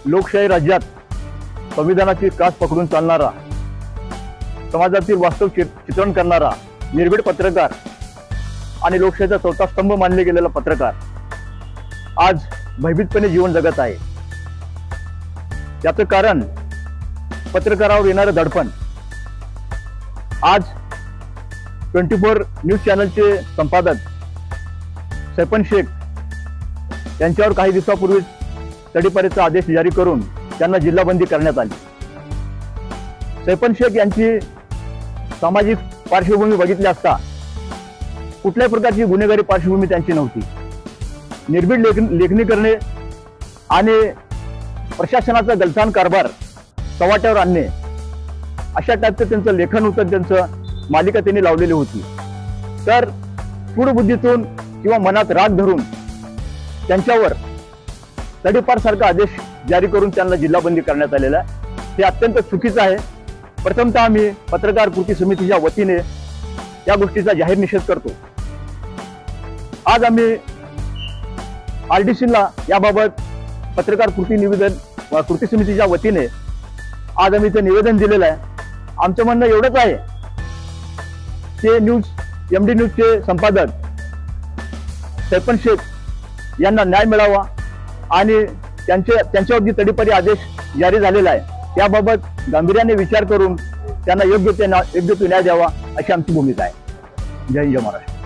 लोकशाही राज्यात संविधानाची कास पकडून चालणारा, समाजातील वास्तव चित्रण करणारा निर्भीड पत्रकार आणि लोकशाहीचा चौथा स्तंभ मानले गेलेला पत्रकार आज भयभीतपणे जीवन जगत आहे। याचं कारण पत्रकारावर येणारं दडपण। आज 24 न्यूज चॅनलचे संपादक सैफन शेख यांच्यावर काही दिवसापूर्वी तडीपारीचा आदेश जारी करून त्यांना जिल्हाबंदी करण्यात आली। सैफन शेख यांची सामाजिक पार्श्वभूमी बघितली असता कुठल्याही प्रकारची गुन्हेगारी पार्श्वभूमी त्यांची नव्हती। निर्भीड लेखणी करणे आणि प्रशासनाचा गलथान कारभार चव्हाट्यावर आणणे अशा टाईपचं त्यांचं लेखन होतं, त्यांचं मालिका त्यांनी लावलेली होती। तर सूडबुद्धीतून किंवा मनात राग धरून त्यांच्यावर तडीपार सारखा आदेश जारी करून त्यांना जिल्हाबंदी करण्यात आलेला आहे। हे अत्यंत चुकीचं आहे। प्रथमतः आम्ही पत्रकार कृती समितीच्या वतीने या गोष्टीचा जाहीर निषेध करतो। आज आम्ही RDCला याबाबत पत्रकार कृती समितीच्या वतीने आज आम्ही ते निवेदन दिलेलं आहे। आमचं म्हणणं एवढंच आहे की MD न्यूजचे संपादक सैफन शेख यांना न्याय मिळावा आणि त्यांच्यावर जी तडीपारी आदेश जारी झालेला आहे त्याबाबत गांभीर्याने विचार करून त्यांना योग्य तो न्याय द्यावा अशी आमची भूमिका आहे। जय हिंद, जय महाराष्ट्र।